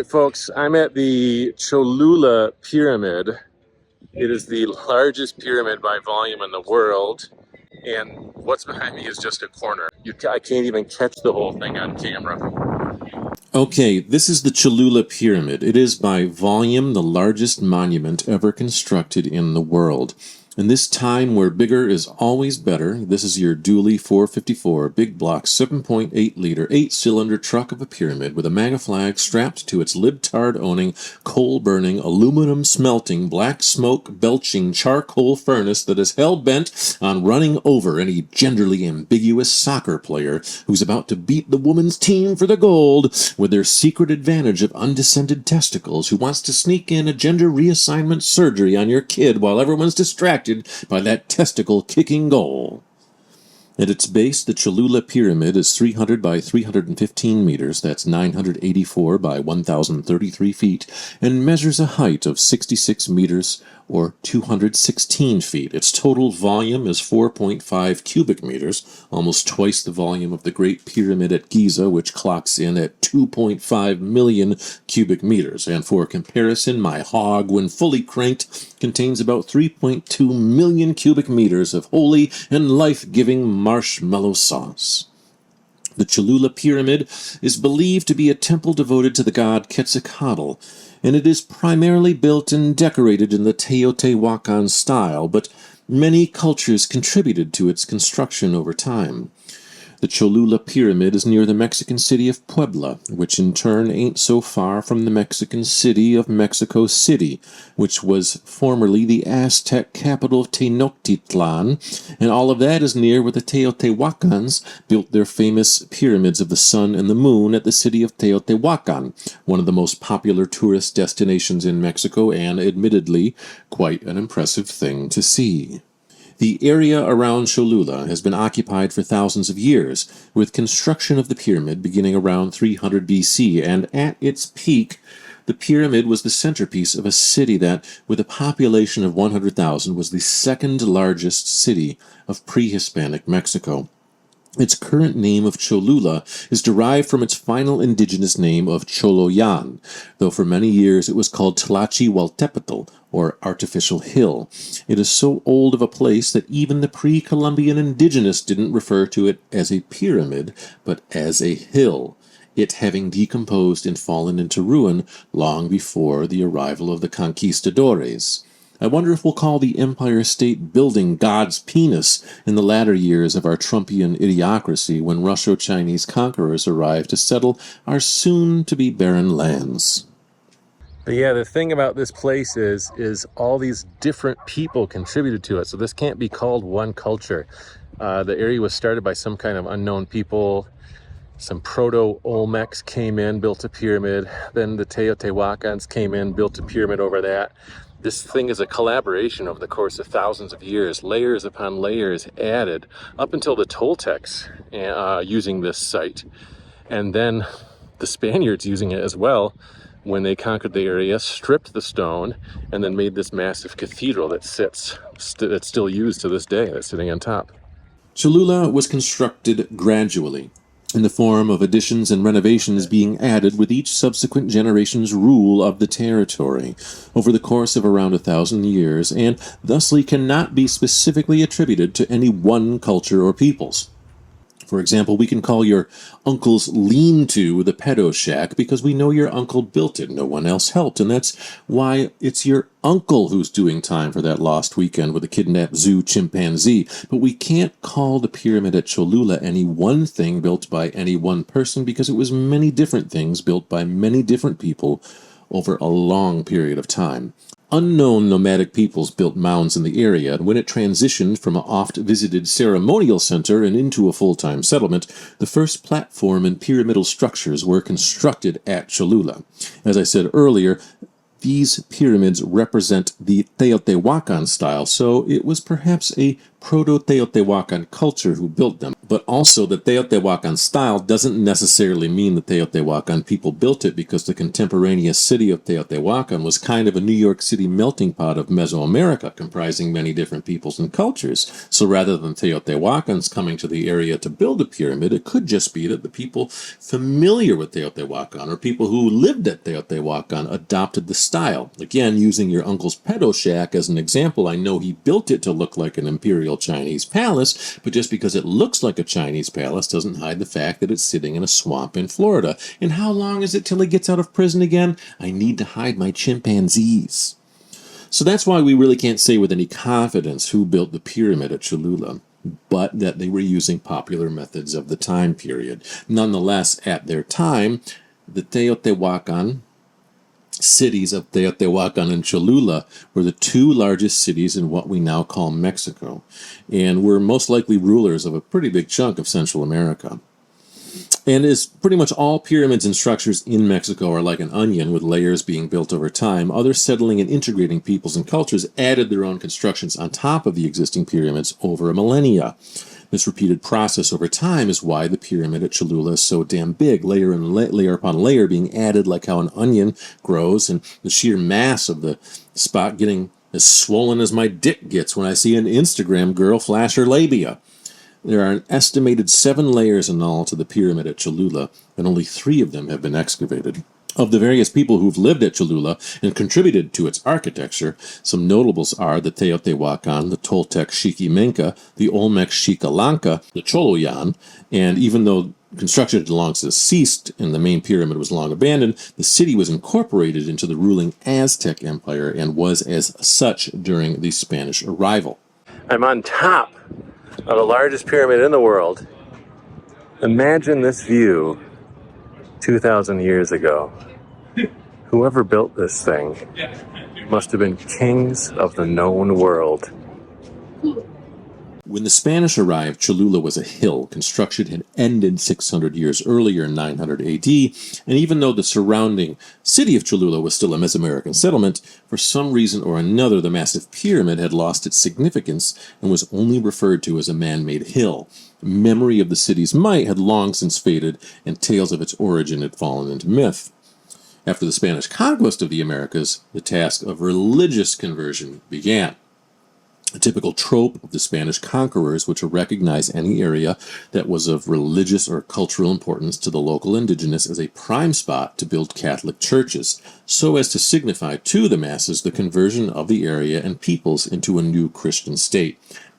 Alright folks, I'm at the Cholula Pyramid. It is the largest pyramid by volume in the world, and what's behind me is just a corner. I can't even catch the whole thing on camera. Okay, this is the Cholula Pyramid. It is by volume the largest monument ever constructed in the world. In this time where bigger is always better, this is your dually 454 big block 7.8 liter 8-cylinder truck of a pyramid with a MAGA flag strapped to its libtard owning, coal burning, aluminum smelting, black smoke belching charcoal furnace that is hell bent on running over any genderly ambiguous soccer player who's about to beat the women's team for the gold with their secret advantage of undescended testicles, who wants to sneak in a gender reassignment surgery on your kid while everyone's distracted by that testicle-kicking goal. At its base, the Cholula Pyramid is 300 by 315 meters, that's 984 by 1,033 feet, and measures a height of 66 meters or 216 feet. Its total volume is 4.5 cubic meters, almost twice the volume of the Great Pyramid at Giza, which clocks in at 2.5 million cubic meters. And for comparison, my hog, when fully cranked, contains about 3.2 million cubic meters of holy and life-giving marshmallow sauce. The Cholula Pyramid is believed to be a temple devoted to the god Quetzalcoatl, and it is primarily built and decorated in the Teotihuacan style, but many cultures contributed to its construction over time. The Cholula Pyramid is near the Mexican city of Puebla, which in turn ain't so far from the Mexican city of Mexico City, which was formerly the Aztec capital of Tenochtitlan, and all of that is near where the Teotihuacans built their famous pyramids of the sun and the moon at the city of Teotihuacan, one of the most popular tourist destinations in Mexico, and admittedly quite an impressive thing to see. The area around Cholula has been occupied for thousands of years, with construction of the pyramid beginning around 300 BC, and at its peak, the pyramid was the centerpiece of a city that, with a population of 100,000, was the second largest city of pre-Hispanic Mexico. Its current name of Cholula is derived from its final indigenous name of Choloyan, though for many years it was called Tlachihualtepetl, or Artificial Hill. It is so old of a place that even the pre-Columbian indigenous didn't refer to it as a pyramid, but as a hill, it having decomposed and fallen into ruin long before the arrival of the conquistadores. I wonder if we'll call the Empire State Building God's penis in the latter years of our Trumpian idiocracy when Russo-Chinese conquerors arrive to settle our soon-to-be barren lands. But yeah, the thing about this place is all these different people contributed to it, so this can't be called one culture. The area was started by some kind of unknown people. Some proto-Olmecs came in, built a pyramid. Then the Teotihuacans came in, built a pyramid over that. This thing is a collaboration over the course of thousands of years, layers upon layers added, up until the Toltecs using this site. And then the Spaniards using it as well when they conquered the area, stripped the stone, and then made this massive cathedral that's still used to this day, that's sitting on top. Cholula was constructed gradually, in the form of additions and renovations being added with each subsequent generation's rule of the territory over the course of around 1,000 years, and thusly cannot be specifically attributed to any one culture or peoples. For example, we can call your uncle's lean-to the pedo shack because we know your uncle built it, no one else helped, and that's why it's your uncle who's doing time for that lost weekend with a kidnapped zoo chimpanzee. But we can't call the pyramid at Cholula any one thing built by any one person because it was many different things built by many different people over a long period of time. Unknown nomadic peoples built mounds in the area, and when it transitioned from an oft-visited ceremonial center and into a full-time settlement, the first platform and pyramidal structures were constructed at Cholula. As I said earlier, these pyramids represent the Teotihuacan style, so it was perhaps a Proto-Teotihuacan culture who built them. But also the Teotihuacan style doesn't necessarily mean the Teotihuacan people built it, because the contemporaneous city of Teotihuacan was kind of a New York City melting pot of Mesoamerica, comprising many different peoples and cultures. So rather than Teotihuacans coming to the area to build a pyramid, it could just be that the people familiar with Teotihuacan or people who lived at Teotihuacan adopted the style. Again, using your uncle's pedo shack as an example, I know he built it to look like an imperial Chinese palace, but just because it looks like a Chinese palace doesn't hide the fact that it's sitting in a swamp in Florida. And how long is it till he gets out of prison again? I need to hide my chimpanzees. So that's why we really can't say with any confidence who built the pyramid at Cholula, but that they were using popular methods of the time period. Nonetheless, at their time, the Teotihuacan cities of Teotihuacan and Cholula were the two largest cities in what we now call Mexico, and were most likely rulers of a pretty big chunk of Central America. And as pretty much all pyramids and structures in Mexico are like an onion, with layers being built over time, other settling and integrating peoples and cultures added their own constructions on top of the existing pyramids over millennia. This repeated process over time is why the pyramid at Cholula is so damn big, layer upon layer being added like how an onion grows, and the sheer mass of the spot getting as swollen as my dick gets when I see an Instagram girl flash her labia. There are an estimated 7 layers in all to the pyramid at Cholula, and only 3 of them have been excavated. Of the various people who've lived at Cholula and contributed to its architecture, some notables are the Teotihuacan, the Toltec Xiquimenca, the Olmec Xicalanga, the Choloyan, and even though construction had long since ceased and the main pyramid was long abandoned, the city was incorporated into the ruling Aztec Empire and was as such during the Spanish arrival. I'm on top of the largest pyramid in the world. Imagine this view 2,000 years ago. Whoever built this thing must have been kings of the known world. When the Spanish arrived, Cholula was a hill. Construction had ended 600 years earlier in 900 AD, and even though the surrounding city of Cholula was still a Mesoamerican settlement, for some reason or another the massive pyramid had lost its significance and was only referred to as a man-made hill. Memory of the city's might had long since faded, and tales of its origin had fallen into myth. After the Spanish conquest of the Americas, the task of religious conversion began. A typical trope of the Spanish conquerors was to recognize any area that was of religious or cultural importance to the local indigenous as a prime spot to build Catholic churches, so as to signify to the masses the conversion of the area and peoples into a new Christian state,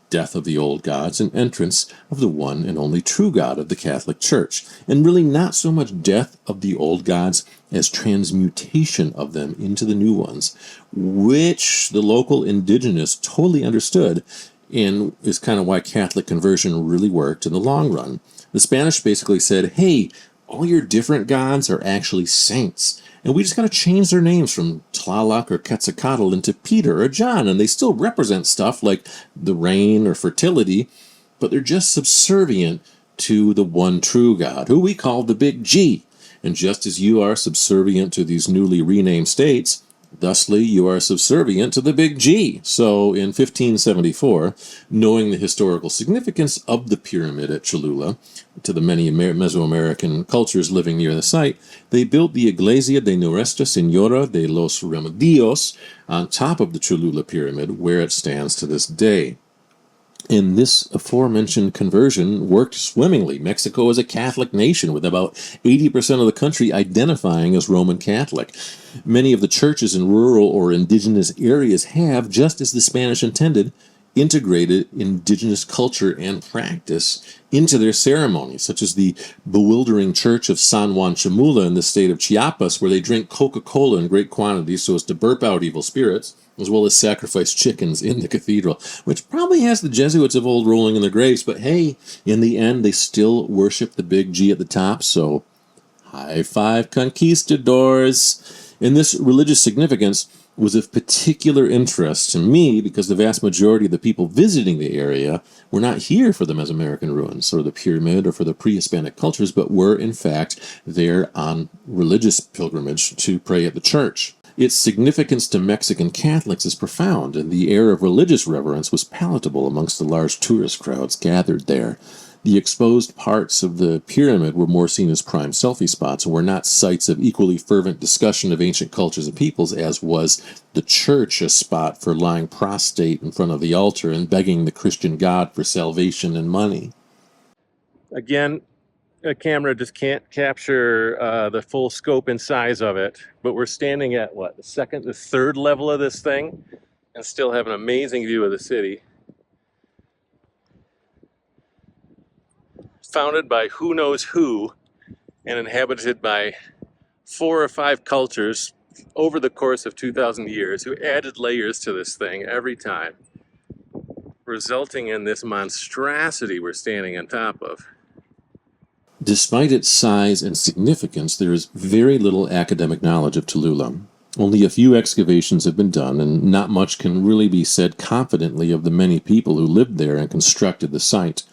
death of the old gods and entrance of the one and only true God of the Catholic Church, and really not so much death of the old gods as transmutation of them into the new ones, which the local indigenous totally understood, and is kind of why Catholic conversion really worked in the long run. The Spanish basically said, hey, all your different gods are actually saints, and we just got to change their names from Tlaloc or Quetzalcoatl into Peter or John, and they still represent stuff like the rain or fertility, but they're just subservient to the one true God, who we call the Big G. And just as you are subservient to these newly renamed states, thusly you are subservient to the Big G. So in 1574, knowing the historical significance of the pyramid at Cholula to the many Mesoamerican cultures living near the site, they built the Iglesia de Nuestra Señora de los Remedios on top of the Cholula pyramid, where it stands to this day. And this aforementioned conversion worked swimmingly. Mexico is a Catholic nation with about 80% of the country identifying as Roman Catholic. Many of the churches in rural or indigenous areas have, just as the Spanish intended, integrated indigenous culture and practice into their ceremonies, such as the bewildering Church of San Juan Chamula in the state of Chiapas, where they drink Coca-Cola in great quantities so as to burp out evil spirits, as well as sacrifice chickens in the cathedral, which probably has the Jesuits of old rolling in their graves, but hey, in the end, they still worship the Big G at the top, so high five, conquistadors. And this religious significance was of particular interest to me because the vast majority of the people visiting the area were not here for the Mesoamerican ruins or the pyramid or for the pre-Hispanic cultures, but were in fact there on religious pilgrimage to pray at the church. Its significance to Mexican Catholics is profound, and the air of religious reverence was palatable amongst the large tourist crowds gathered there. The exposed parts of the pyramid were more seen as prime selfie spots and were not sites of equally fervent discussion of ancient cultures and peoples, as was the church a spot for lying prostrate in front of the altar and begging the Christian God for salvation and money. Again, a camera just can't capture the full scope and size of it, but we're standing at what, the third level of this thing, and still have an amazing view of the city. Founded by who knows who and inhabited by 4 or 5 cultures over the course of 2,000 years who added layers to this thing every time, resulting in this monstrosity we're standing on top of. Despite its size and significance, there is very little academic knowledge of Cholula. Only a few excavations have been done, and not much can really be said confidently of the many people who lived there and constructed the site.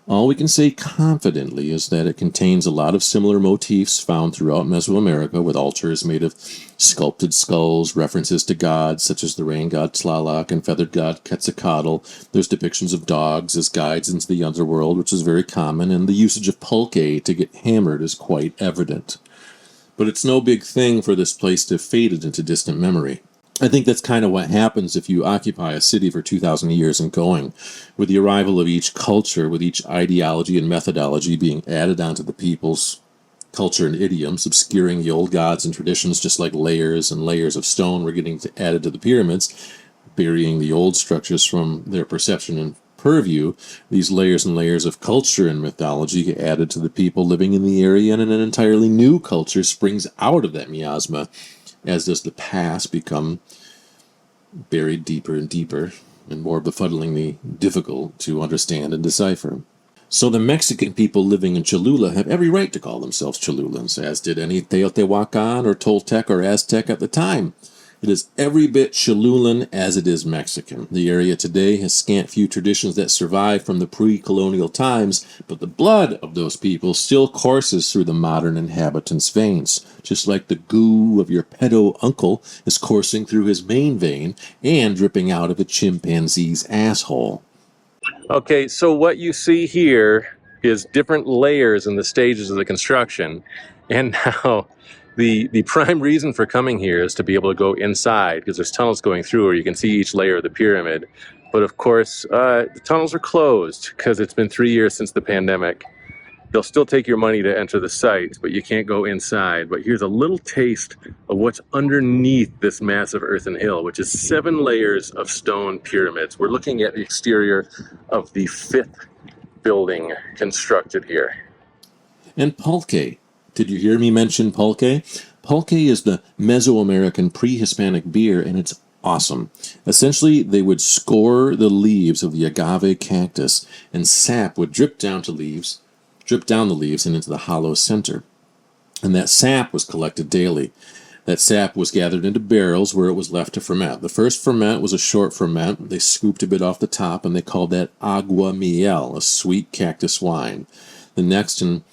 All we can say confidently is that it contains a lot of similar motifs found throughout Mesoamerica, with altars made of sculpted skulls, references to gods such as the rain god Tlaloc and feathered god Quetzalcoatl. There's depictions of dogs as guides into the underworld, which is very common, and the usage of pulque to get hammered is quite evident. But it's no big thing for this place to have faded into distant memory. I think that's kind of what happens if you occupy a city for 2,000 years and going, with the arrival of each culture, with each ideology and methodology being added onto the people's culture and idioms, obscuring the old gods and traditions, just like layers and layers of stone were getting added to the pyramids, burying the old structures from their perception and purview. These layers and layers of culture and mythology get added to the people living in the area, and an entirely new culture springs out of that miasma, as does the past become buried deeper and deeper and more befuddlingly difficult to understand and decipher. So the Mexican people living in Cholula have every right to call themselves Cholulans, as did any Teotihuacan or Toltec or Aztec at the time. It is every bit Cholulan as it is Mexican. The area today has scant few traditions that survive from the pre-colonial times, but the blood of those people still courses through the modern inhabitants' veins, just like the goo of your pedo uncle is coursing through his main vein and dripping out of a chimpanzee's asshole. Okay, so what you see here is different layers in the stages of the construction, and now the prime reason for coming here is to be able to go inside, because there's tunnels going through where you can see each layer of the pyramid. But of course, the tunnels are closed because it's been 3 years since the pandemic. They'll still take your money to enter the site, but you can't go inside. But here's a little taste of what's underneath this massive earthen hill, which is 7 layers of stone pyramids. We're looking at the exterior of the 5th building constructed here. And pulque. Did you hear me mention pulque? Pulque is the Mesoamerican pre-Hispanic beer, and it's awesome. Essentially, they would score the leaves of the agave cactus, and sap would drip down the leaves and into the hollow center. And that sap was collected daily. That sap was gathered into barrels where it was left to ferment. The first ferment was a short ferment. They scooped a bit off the top, and they called that agua miel, a sweet cactus wine. The next and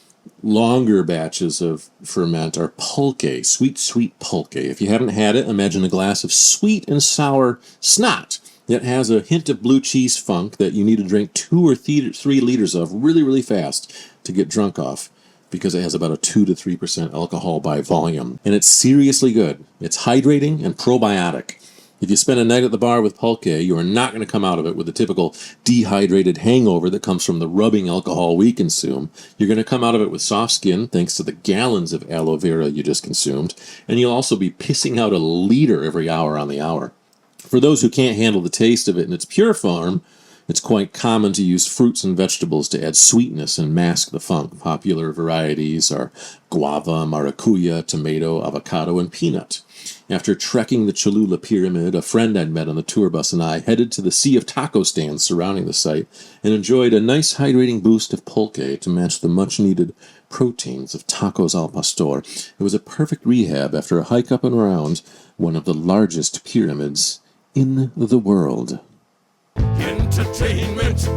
longer batches of ferment are pulque, sweet pulque. If you haven't had it, imagine a glass of sweet and sour snot that has a hint of blue cheese funk that you need to drink 2 or 3 liters of really fast to get drunk off, because it has about a 2 to 3% alcohol by volume. And it's seriously good. It's hydrating and probiotic. If you spend a night at the bar with pulque, you are not going to come out of it with the typical dehydrated hangover that comes from the rubbing alcohol we consume. You're going to come out of it with soft skin, thanks to the gallons of aloe vera you just consumed, and you'll also be pissing out a liter every hour on the hour. For those who can't handle the taste of it in its pure form, it's quite common to use fruits and vegetables to add sweetness and mask the funk. Popular varieties are guava, maracuya, tomato, avocado, and peanut. After trekking the Cholula Pyramid, a friend I'd met on the tour bus and I headed to the sea of taco stands surrounding the site and enjoyed a nice hydrating boost of pulque to match the much-needed proteins of tacos al pastor. It was a perfect rehab after a hike up and around one of the largest pyramids in the world. Entertainment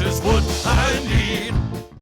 is what I need.